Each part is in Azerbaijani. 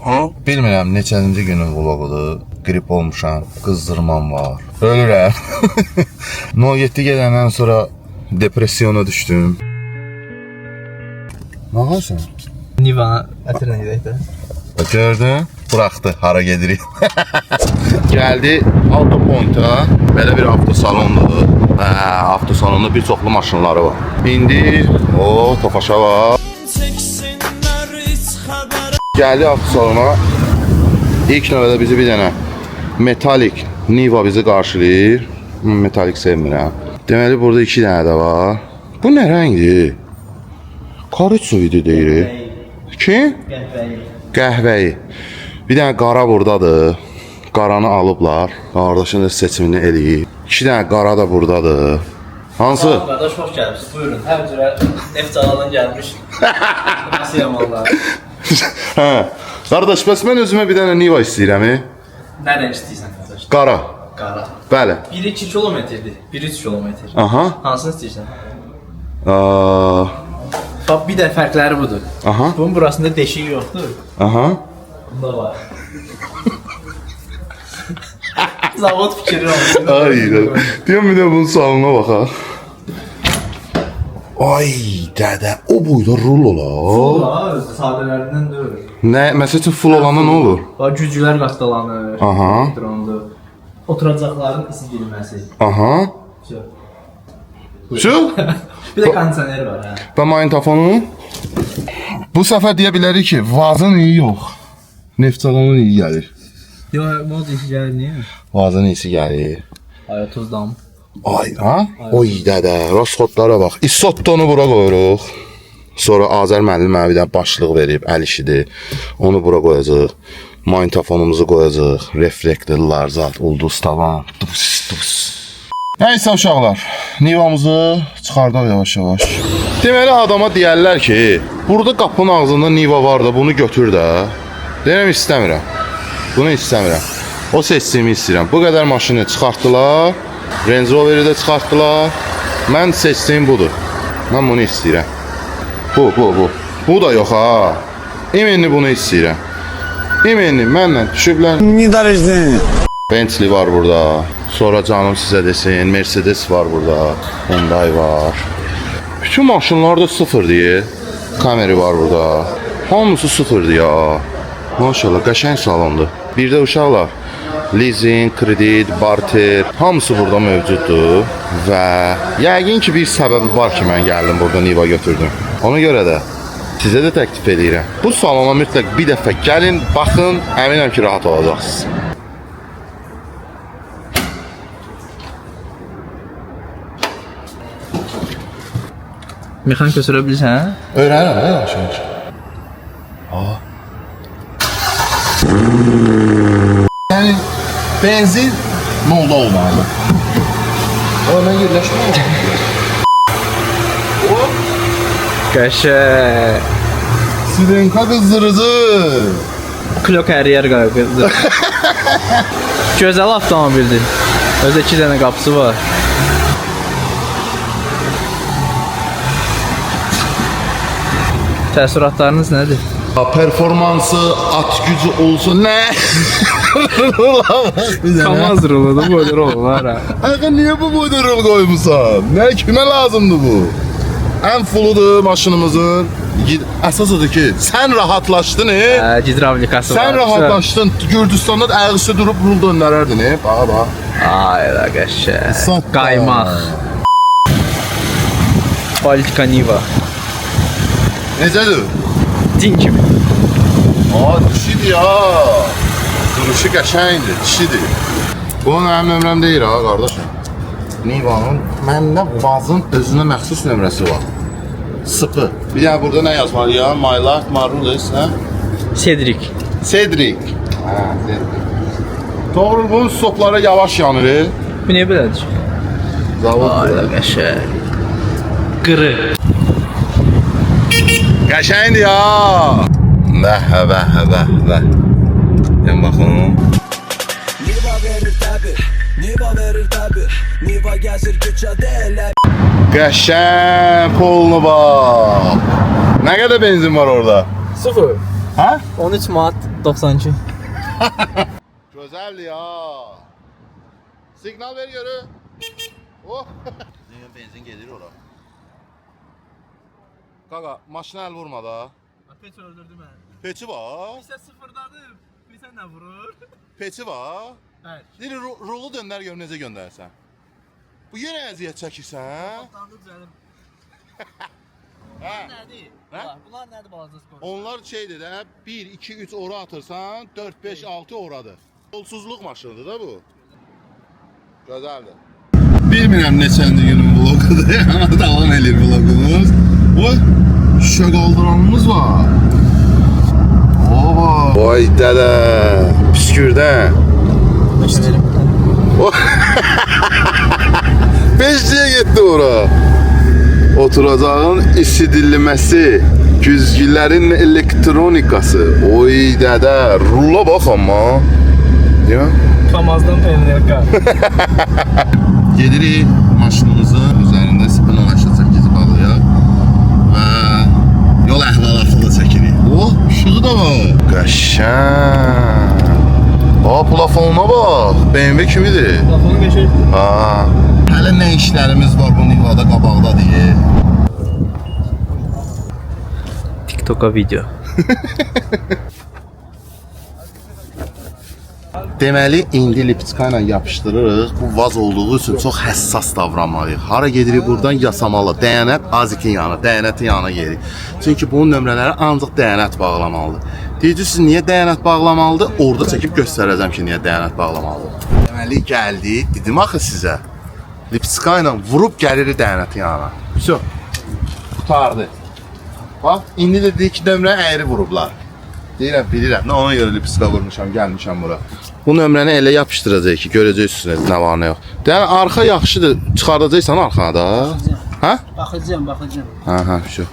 Bilmirəm neçənci günün vlogudur. Grip olmuşam, qızdırmam var. Ölürəm. 07 gələndən sonra depressiyona düşdüm. Nə yapıyorsun? Niva ətirlə gedək də. Gördün? Bıraxdı, hara gedirik. Gəldi Autopoint'a, belə bir avtosalondur. Avtosalonda bir çoxlu maşınları var. İndi, Tofaşa var. Gəldi avtosalona. İlk növbədə bizi bir dənə metalik Niva bizi qarşılayır. Metalik sevmirəm. Deməli, burada 2 dənə də var. Bu nə rəngdir? Karitso idi deyirik. Kim? Qəhvəyi. Bir dənə qara buradadır. Qaranı alıblar. Qardaşın da seçimini eləyib. 2 dənə qara da buradadır. Hansı? Qardaş, xoş gəlmişsiniz. Buyurun. Hər cürə Neftçaladan gəlmiş. Nasıl yamanlar? Hə. Qardaş, bəs mən özümə bir dənə Niva istəyirəm. Nə rəng istəyirsən qardaş? Qara. Qara. Bəli. Biri 2 kilometrdir, biri 3 kilometr. Aha. Hansını istəyirsən? Bax, bir də fərqləri budur. Aha. Bunun burasında deşik yoxdur. Aha. Bunda var. Zavod fikri olsun. Ay, deyəm bir də bunun salına baxaq. Ay, dədə, o boyda rul olar. Sadələrindən deyil. Nə, məsəl üçün full olanda nə olur? Bax, güclər qastalanır. Aha. Oturacaqların isidilməsi. Aha. Şu? Bir də kondisioner var, hə. Və magnetofonu? Bu səfər deyə bilərik ki, vazın iyi yox. Neftçalanın iyi gəlir. Yox, mod işi gəlir, niyə? Vazın iyisi gəlir. Ay, tuzdan. Ay, ha? Oy, dədə, rasxodlara bax. İsottonu bura qoyuruq. Sonra Azər müəllim mənə bir dənə başlıq verib, əl işidir. Onu bura qoyacaq. Magnetofonumuzu qoyacaq. Reflektorlar, zat, ulduz tavan. Nəysə uşaqlar, Nivamızı çıxardaq yavaş-yavaş. Deməli adama deyərlər ki, burada qapının ağzında Niva var da bunu götür də. Deyirəm istəmirəm. Bunu istəmirəm. O seçdiyimi istəyirəm. Bu qədər maşını çıxartdılar. Range Rover'i də çıxartdılar. Mən seçdiyim budur. Mən bunu istəyirəm. Bu. Bu da yox ha. İminli bunu istəyirəm. İminli mənlə düşüblər. Nidarızdın. Bentley var burada. Sonra canım sizə desin, Mercedes var burada. Hyundai var. Bütün maşınlar da sıfırdır. Camry var burada. Hamısı sıfırdır ya. Maşallah, qəşəng salondur. Bir də uşaqlar, leasing, kredit, barter, hamısı burada mövcuddur. Və yəqin ki, bir səbəbi var ki, mən gəldim burada Niva götürdüm. Ona görə də sizə də təklif edirəm. Bu salona mütləq bir dəfə gəlin, baxın, əminəm ki, rahat olacaqsınız. Mexanika sürə bilirsən? Öyrənirəm, nə yavaş-yavaş. Yəni, benzin nolda olmalı. Mən yerləşməyəm. Qəşəng. Sirenka qızdırıcı. Klok hər yer qızdır. Gözəl avtomobildir. Özü 2 dənə qapısı var. Təəssüratlarınız nədir? Performansı, at gücü olsun, nə? Kamaz rolu da böyle rol var ha. Ağa, niyə bu boyda rol qoymusan? Nə, kimə lazımdır bu? Ən fulludur maşınımızın. Əsas odur ki, sən rahatlaşdın, Hidravlikası var. Sən rahatlaşdın, Gürcüstanda da ayaqüstü durub rul döndərərdin, bax, bax. Ay da qəşəng. Satda. Qaymaq. Politika Niva. Necədir? Din kimi. Dişidir ya. Duruşu qəşəngdir, dişidir. Bu mənim nömrəm deyir ha, qardaşım. Nivanın məndə vazın özünə məxsus nömrəsi var. Sıpı. Bir dənə burada nə yazmalı ya? My Life Marvelous, hə? Cedric. Cedric. Hə, Cedric. Doğru, bunun stopları yavaş yanır. Bu niyə belədir? Zavod. Ay da qəşəng. Qırı. Qəşəngdir ya. Vəh. Yan baxın. Niva verir tabi, Niva verir tabi, Niva gəzir küçədə. Qəşəng polunu bax. Nə qədər benzin var orada? 0. Hə? 13 manat 92. Gözəldir ya. Signal ver görü. Oh. Benzin gelir ora. Qaqa, maşına əl vurma da. Peç öldürdü məni. Peçi var. İşte sıfırdadır. Bilsən nə vurur? Peçi var. Bəli. Deyir, rolu döndər gör necə göndərsən. Bu yenə əziyyət çəkirsən. Atlandı düzəlim. Hə? Nədir? Hə? Bunlar nədir balaca skor? Onlar şeydir də 1, 2, 3 ora atırsan 4, 5, 6 oradır. Yolsuzluq maşınıdır da bu. Gözəldir. Bilmirəm neçənci günün vlogudur. Davam edir vlogumuz. Oy, şüşə qaldıranımız var. Oba. Vay dədə. Püskürdən. Beşlerim. 5'liyə getdi ora. Oturacağın isidilməsi, güzgülərin elektronikası. Oy dədə, rula bax amma. Ya. Kamazdan penreka. Gedirik maşınımızın üzərində spinal 8 bağlayaq və yol əhvalatı da çəkirik. Oh, işığı da var. Qəşəng. Aa, plafonuna bax. BMW kimidir? Lafını geçir. Aa. Hələ nə işlərimiz var bu Nivada qabaqda deyə. TikTok'a video. Deməli, indi liptika ilə yapışdırırıq. Bu vaz olduğu üçün çox həssas davranmalıyıq. Hara gedirik buradan yasamalı. Dəyənət azikin yanı, dəyənətin yanına gedirik. Çünki bunun nömrələri ancaq dəyənət bağlamalıdır. Deyəcəksiniz, niyə dəyənət bağlamalıdır? Orada çəkib göstərəcəm ki, niyə dəyənət bağlamalıdır. Deməli, gəldik. Dedim axı sizə. Liptika ilə vurub gəlirik dəyənətin yanına. Всё. Qutardı. Bax, indi də deyik ki, nömrə əyri vurublar. Deyirəm, bilirəm. Nə ona görə lipstika vurmuşam, gəlmişəm bura. Bu nömrəni elə yapışdıracaq ki, görəcəksiniz nə var, nə yox. Yəni arxa yaxşıdır, çıxardacaqsan arxana da. Hə? Baxacağım. Hə, şu.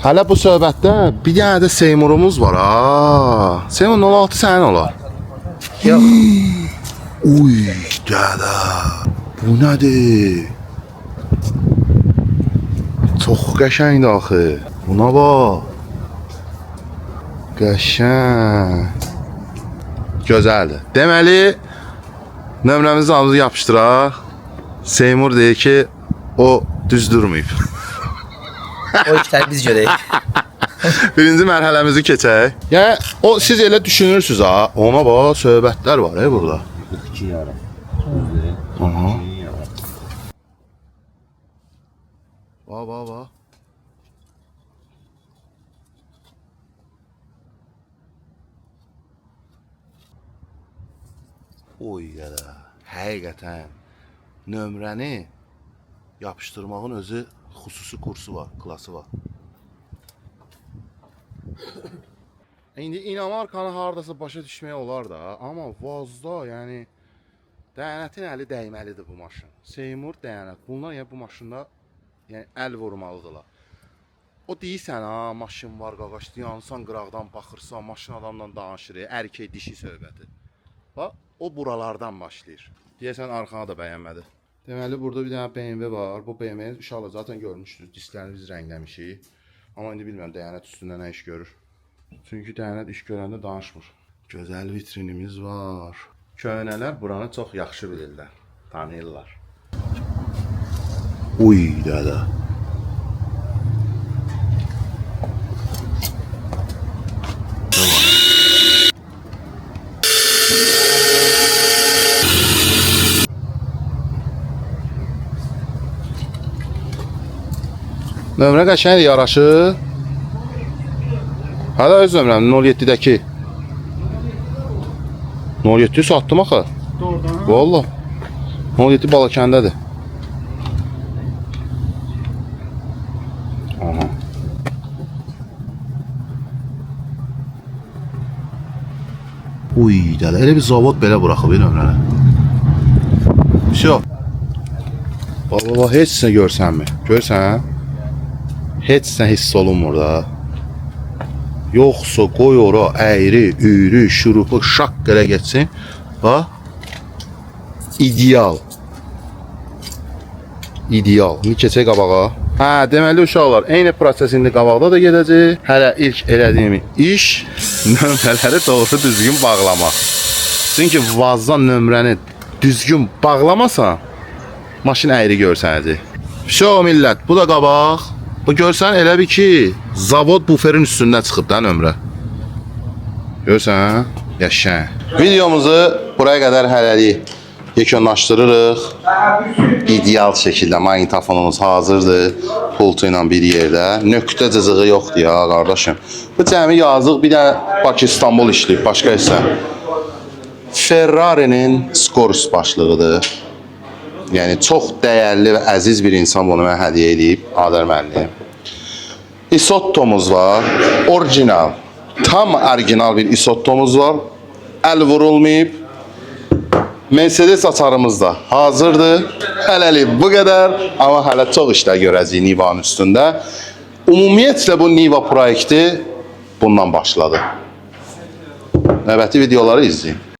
Hələ bu söhbətdə bir dənə də Seymurumuz var ha. Seymur 06 sənin olar. Yox. Uy, dədə. Bu nədir? Çox qəşəngdir axı. Buna bax. Qəşəng. Gözəldir. Deməli, nömrəmizi alıb yapışdıraq. Seymur deyir ki, o düz durmayıb. O işləri biz görək. Birinci mərhələmizi keçək. Yəni, o siz elə düşünürsünüz ha. Ona bax, söhbətlər var burada. 2 yara. Aha. Bax. Oy dədə, həqiqətən nömrəni yapışdırmağın özü xüsusi kursu var, klası var. İndi inamarkanı hardasa başa düşmək olar da, amma vazda, yəni dəyənətin əli dəyməlidir bu maşın. Seymur dəyənət. Bunlar yəni bu maşında yəni əl vurmalıdırlar. O deyirsən ha, maşın var qaqaş, yansan qıraqdan baxırsan, maşın adamla danışır, erkək dişi söhbəti. Bax, o buralardan başlayır. Deyəsən arxana da bəyənmədi. Deməli burada bir dənə BMW var. Bu BMW inşallah zaten görmüşdünüz. Disklərini biz rəngləmişik. Amma indi bilmirəm dəyənət üstündə nə iş görür. Çünki dəyənət iş görəndə danışmır. Gözəl vitrinimiz var. Köhnələr buranı çox yaxşı bilirlər. Tanıyırlar. Uy dədə. Nömrə qəşəngdir, yaraşır. Hələ öz nömrəm 07-dəki. 07-yi satdım axı. Doğrudan. Valla. 07 Balakəndədir. Aha. Uy dələ, elə bir zavod belə buraxıb nömrəni. Всё. Baba, heç nə görsənmi? Görsən? Heç nə hiss olunmur da. Yoxsa qoy ora əyri, üyrü, şurupu şaq elə geçsin. Bax. İdeal. İdeal. İndi keçək qabağa. Hə, deməli uşaqlar, eyni proses indi qabaqda da gedəcək. Hələ ilk elədiyim iş nömrələri doğru düzgün bağlamaq. Çünki vazdan nömrəni düzgün bağlamasan, maşın əyri görsənəcək. Şo millət, bu da qabaq. Bu görsən elə bir ki, zavod buferin üstündən çıxıb da nömrə. Görsən, yaşa. Videomuzu buraya qədər hələlik yekunlaşdırırıq. İdeal şəkildə magnitofonumuz hazırdır. Pultu ilə bir yerdə. Nöqtə cızığı yoxdur ya qardaşım. Bu cəmi yazıq bir də Bakı İstanbul işləyib, başqa isə. Ferrari'nin Scorus başlığıdır. Yəni çox dəyərli və əziz bir insan bunu mənə hədiyyə edib, Adər müəllim. Isottomuz var, orijinal, tam orijinal bir isottomuz var. Əl vurulmayıb. Mercedes açarımız da hazırdır. Hələlik bu qədər, amma hələ çox işlər görəcəyik Niva'nın üstündə. Ümumiyyətlə bu Niva proyekti bundan başladı. Növbəti videoları izləyin.